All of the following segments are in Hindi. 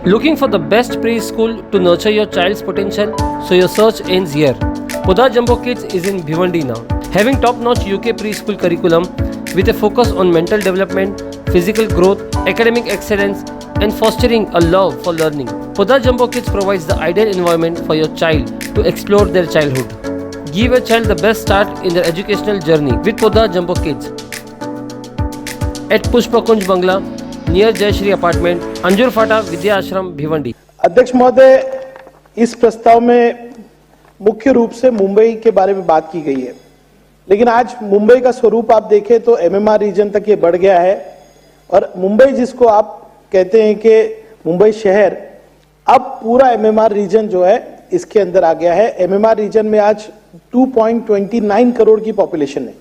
Looking for the best preschool to nurture your child's potential? So your search ends here. Poda Jumbo Kids is in Bhiwandi now. Having top-notch UK preschool curriculum with a focus on mental development, physical growth, academic excellence, and fostering a love for learning, Poda Jumbo Kids provides the ideal environment for your child to explore their childhood. Give your child the best start in their educational journey with Poda Jumbo Kids at Pushpakunj Bangla, near Jayashree apartment, Anjur फाटा, विद्या आश्रम, भिवंडी। अध्यक्ष महोदय, इस प्रस्ताव में मुख्य रूप से मुंबई के बारे में बात की गई है, लेकिन आज मुंबई का स्वरूप आप देखें तो एमएमआर रीजन तक ये बढ़ गया है और मुंबई जिसको आप कहते हैं कि मुंबई शहर, अब पूरा एमएमआर रीजन जो है इसके अंदर आ गया है। एमएमआर रीजन में आज 2.29 करोड़ की पॉपुलेशन है।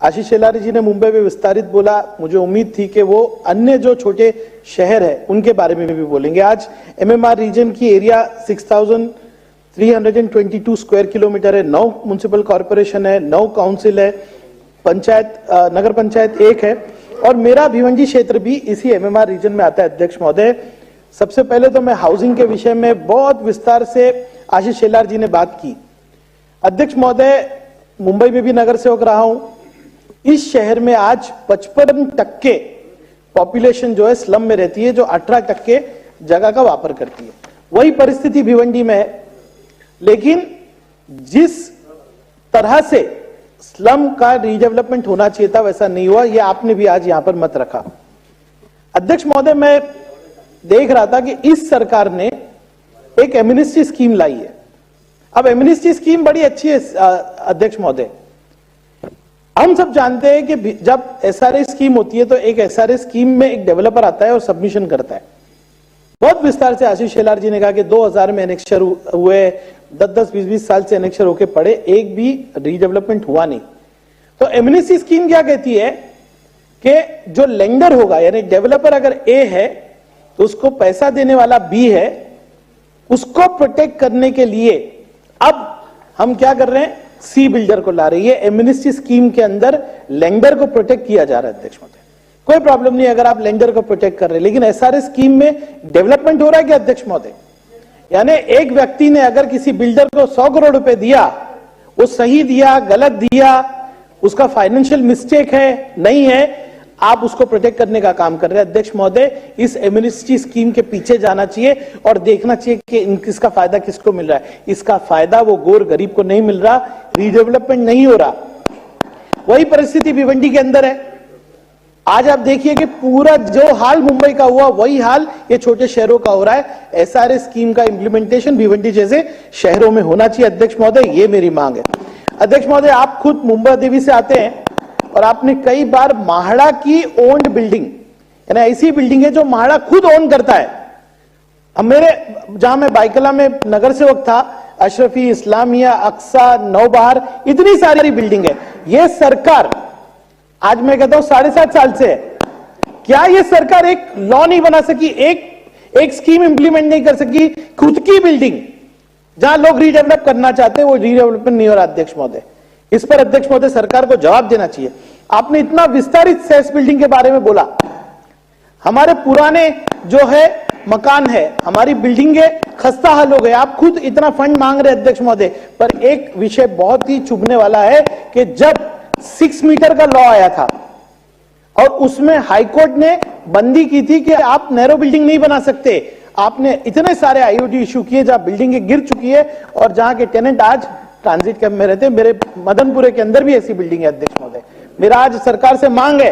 आशीष शेलारी जी ने मुंबई में विस्तारित बोला, मुझे उम्मीद थी कि वो अन्य जो छोटे शहर है उनके बारे में भी बोलेंगे। आज एमएमआर रीजन की एरिया 6,322 स्क्वायर किलोमीटर है, 9 म्युनिसिपल कॉर्पोरेशन है, 9 काउंसिल है, पंचायत नगर पंचायत 1 है और मेरा भिवंडी क्षेत्र भी इसी एमएमआर रीजन में आता है। अध्यक्ष महोदय, सबसे पहले तो मैं हाउसिंग के विषय में बहुत विस्तार से आशीष शेलार जी ने बात की। अध्यक्ष महोदय, मुंबई में भी नगर सेवक रहा हूं। इस शहर में आज 55% पॉपुलेशन जो है स्लम में रहती है, जो 18% जगह का वापर करती है। वही परिस्थिति भिवंडी में है, लेकिन जिस तरह से स्लम का रीडेवलपमेंट होना चाहिए था वैसा नहीं हुआ। यह आपने भी आज यहां पर मत रखा। अध्यक्ष महोदय, मैं देख रहा था कि इस सरकार ने एक एमनेस्टी स्कीम लाई है। अब एमनेस्टी स्कीम बड़ी अच्छी है अध्यक्ष महोदय। हम सब जानते हैं कि जब एसआरए स्कीम होती है तो एक एसआरए स्कीम में एक डेवलपर आता है और सबमिशन करता है। बहुत विस्तार से आशीष शेलार जी ने कहा कि 2000 में एनेक्शर हुए, 10-10, 20-20 साल से एनेक्शर होके पड़े, एक भी रीडेवलपमेंट हुआ नहीं। तो एमनेस्टी स्कीम क्या कहती है कि जो लेंडर होगा, यानी डेवलपर अगर ए है तो उसको पैसा देने वाला बी है, उसको प्रोटेक्ट करने के लिए अब हम क्या कर रहे हैं, सी बिल्डर को ला रही है। एमनेस्टी स्कीम के अंदर लेंडर को प्रोटेक्ट किया जा रहा है। अध्यक्ष महोदय, कोई प्रॉब्लम नहीं अगर आप लेंडर को प्रोटेक्ट कर रहे हैं, लेकिन एसआरए स्कीम में डेवलपमेंट हो रहा है क्या अध्यक्ष महोदय? यानी एक व्यक्ति ने अगर किसी बिल्डर को 100 करोड़ रुपए दिया, वो सही दिया, गलत दिया, उसका फाइनेंशियल मिस्टेक है, नहीं है, आप उसको प्रोटेक्ट करने का काम कर रहे हैं। अध्यक्ष महोदय, इस एमनेस्टी स्कीम के पीछे जाना चाहिए और देखना चाहिए कि इसका फायदा किसको मिल रहा है। इसका फायदा वो गोर गरीब को नहीं मिल रहा, रीडेवलपमेंट नहीं हो रहा। वही परिस्थिति भिवंडी के अंदर है। आज आप देखिए कि पूरा जो हाल मुंबई का हुआ वही हाल ये छोटे शहरों का हो रहा है। एसआरए स्कीम का इंप्लीमेंटेशन भिवंडी जैसे शहरों में होना चाहिए। अध्यक्ष महोदय, ये मेरी मांग है। अध्यक्ष महोदय, आप खुद मुंबई देवी से आते हैं और आपने कई बार माहड़ा की ओन्ड बिल्डिंग, यानी ऐसी बिल्डिंग है जो माहड़ा खुद ओन करता है। अब मेरे जहां मैं बाइकला में नगर सेवक था, अशरफी, इस्लामिया, अक्सा, नौबहार, इतनी सारी बिल्डिंग है। यह सरकार आज मैं कहता हूं 7.5 साल से है। क्या यह सरकार एक लॉ नहीं बना सकी, एक स्कीम इंप्लीमेंट नहीं कर सकी? खुद की बिल्डिंग जहां लोग रीडेवलप करना चाहते हैं वो रीडेवलपमेंट नहीं हो रहा। अध्यक्ष महोदय, इस पर अध्यक्ष महोदय सरकार को जवाब देना चाहिए। आपने इतना विस्तारित सेस बिल्डिंग के बारे में बोला, हमारे पुराने जो है मकान है, हमारी बिल्डिंगे खस्ता हाल हो गए, आप खुद इतना फंड मांग रहे अध्यक्ष महोदय। पर एक विषय बहुत ही चुभने वाला है कि जब 6 मीटर का लॉ आया था और उसमें हाईकोर्ट ने बंदी की थी कि आप नैरो बिल्डिंग नहीं बना सकते, आपने इतने सारे आईओटी इशू किए जहां बिल्डिंगे गिर चुकी है और जहां के टेनेंट आज ट्रांजिट कैंप में रहते हैं। मेरे मदनपुरे के अंदर भी ऐसी बिल्डिंग है। अध्यक्ष महोदय, मेरा आज सरकार से मांग है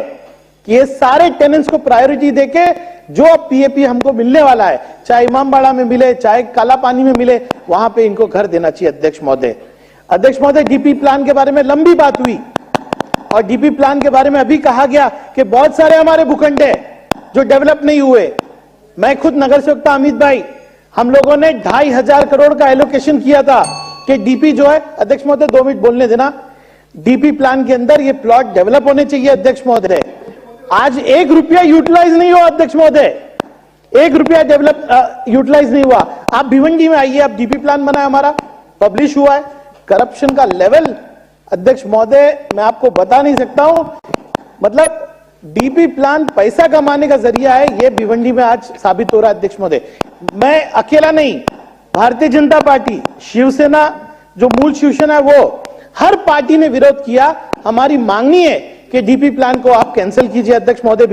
कि ये सारे टेनेंट्स को प्रायोरिटी देके जो पीएपी हमको मिलने वाला है, चाहे इमामबाड़ा में मिले, चाहे काला पानी में मिले, वहां पे इनको घर देना चाहिए। अध्यक्ष महोदय, डीपी प्लान के बारे में लंबी बात हुई और डीपी प्लान के बारे में अभी कहा गया कि बहुत सारे हमारे भूखंड है जो डेवलप नहीं हुए। मैं खुद नगर सेवक था, अमित भाई, हम लोगों ने 2,500 करोड़ का एलोकेशन किया था कि डीपी जो है, अध्यक्ष महोदय 2 मिनट बोलने देना, डीपी प्लान के अंदर ये प्लॉट डेवलप होने चाहिए। अध्यक्ष महोदय, आज 1 रुपया यूटिलाइज नहीं हुआ। अध्यक्ष महोदय, 1 रुपया डेवलप यूटिलाइज नहीं हुआ। आप भिवंडी में आइए, आप डीपी प्लान बना है, हमारा पब्लिश हुआ है। करप्शन का लेवल अध्यक्ष महोदय मैं आपको बता नहीं सकता हूं। मतलब डीपी प्लान पैसा कमाने का जरिया है, ये भिवंडी में आज साबित हो रहा है अध्यक्ष महोदय। मैं अकेला नहीं, भारतीय जनता पार्टी, शिवसेना, जो मूल शिवसेना है वो हर पार्टी ने विरोध किया। हमारी मांगनी है कि डीपी प्लान को आप कैंसिल कीजिए अध्यक्ष महोदय।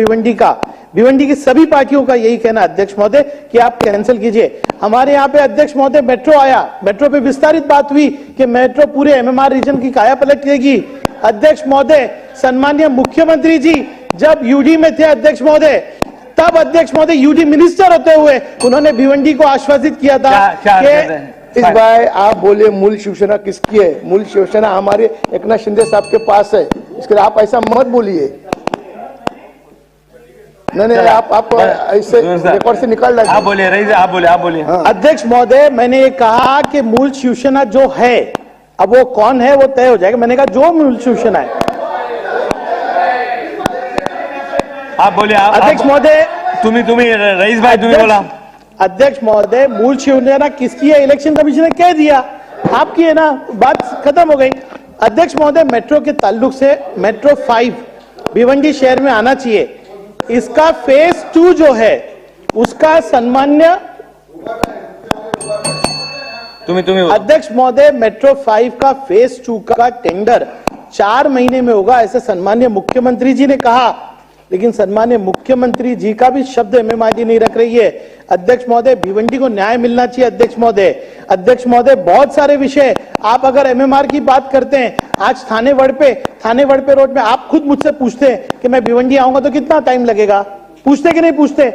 भिवंडी की सभी पार्टियों का यही कहना अध्यक्ष महोदय कि आप कैंसिल कीजिए। हमारे यहाँ पे अध्यक्ष महोदय मेट्रो आया, मेट्रो पे विस्तारित बात हुई कि मेट्रो पूरे एमएमआर रीजन की काया पलट करेगी। अध्यक्ष महोदय, सम्मानीय मुख्यमंत्री जी जब यूडी में थे अध्यक्ष महोदय, तब अध्यक्ष महोदय यूडी मिनिस्टर होते हुए उन्होंने भिवंडी को आश्वासित किया था कि इस बार आप बोले मूल शिवसेना किसकी है? मूल शिवसेना हमारे एकनाथ शिंदे साहब के पास है, इसके लिए आप ऐसा मत बोलिए। नहीं, आप ऐसे रिकॉर्ड से निकाल रहे हैं। आप बोलिए रईस, आप बोलिए। अध्यक्ष महोदय, मैंने ये कहा कि मूल शिवसेना जो है, अब वो कौन है वो तय हो जाएगा। मैंने कहा जो मूल शिवसेना है। आप बोलिए। अध्यक्ष महोदय, तुम्ही रईस भाई तुम्ही बोला। अध्यक्ष महोदय, मूल शिवसेना किसकी है? इलेक्शन कमीशन ने कह दिया, आपकी है ना, बात खत्म हो गई। अध्यक्ष महोदय, मेट्रो के ताल्लुक से मेट्रो 5 भिवंडी शहर में आना चाहिए। इसका फेज 2 जो है उसका सम्मान्य तुम्ही अध्यक्ष महोदय, मेट्रो 5 का फेज 2 का टेंडर 4 महीने में होगा, ऐसे सम्मान्य मुख्यमंत्री जी ने कहा। लेकिन सम्मान्य मुख्यमंत्री जी का भी शब्द एमएमआरडी नहीं रख रही है। अध्यक्ष महोदय, भिवंडी को न्याय मिलना चाहिए अध्यक्ष महोदय, बहुत सारे विषय। आप अगर एमएमआर की बात करते हैं, आज थाने वड़पे रोड में आप खुद मुझसे पूछते हैं कि मैं भिवंडी आऊंगा तो कितना टाइम लगेगा, पूछते कि नहीं पूछते?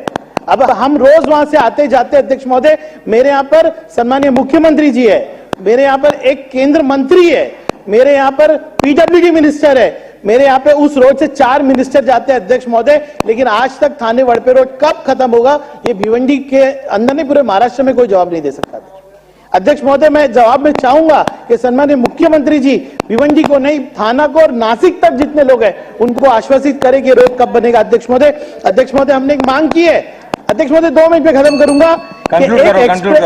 अब हम रोज वहां से आते जाते अध्यक्ष महोदय, मेरे यहाँ पर सम्मानीय मुख्यमंत्री जी है, मेरे यहाँ पर एक केंद्र मंत्री है, मेरे यहाँ पर पीडब्ल्यूडी मिनिस्टर है, मेरे यहाँ पे उस रोड से 4 मिनिस्टर जाते हैं अध्यक्ष महोदय। लेकिन आज तक थाने वड़पे रोड कब खत्म होगा, ये भिवंडी के अंदर नहीं पूरे महाराष्ट्र में कोई जवाब नहीं दे सकता। अध्यक्ष महोदय, मैं जवाब में चाहूंगा कि सम्मानीय मुख्यमंत्री जी भिवंडी को नहीं, थाना को और नासिक तक जितने लोग हैं उनको आश्वासित करें कि रोड कब बनेगा। अध्यक्ष महोदय, हमने एक मांग की है। अध्यक्ष महोदय, 2 मिनट में खत्म करूंगा।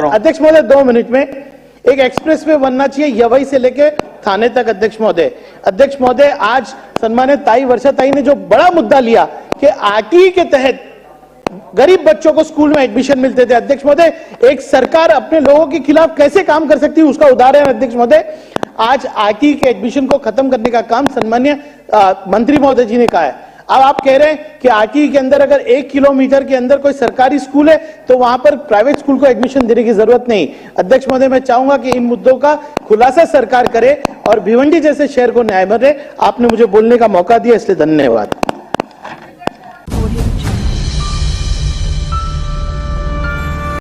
अध्यक्ष महोदय, 2 मिनट में एक एक्सप्रेस वे बनना चाहिए यवई से लेके थाने तक। अध्यक्ष महोदय, आज सम्मानित ताई वर्षा ताई ने जो बड़ा मुद्दा लिया कि आरटीई के तहत गरीब बच्चों को स्कूल में एडमिशन मिलते थे। अध्यक्ष महोदय, एक सरकार अपने लोगों के खिलाफ कैसे काम कर सकती है उसका उदाहरण अध्यक्ष महोदय। आज आरटीई के एडमिशन को खत्म करने का काम सम्मान्य मंत्री महोदय जी ने कहा है। अब आप कह रहे हैं कि आरटीई के अंदर अगर 1 किलोमीटर के अंदर कोई सरकारी स्कूल है तो वहां पर प्राइवेट स्कूल को एडमिशन देने की जरूरत नहीं। अध्यक्ष महोदय, मैं चाहूंगा कि इन मुद्दों का खुलासा सरकार करे और भिवंडी जैसे शहर को न्याय मिले। आपने मुझे बोलने का मौका दिया, इसलिए धन्यवाद।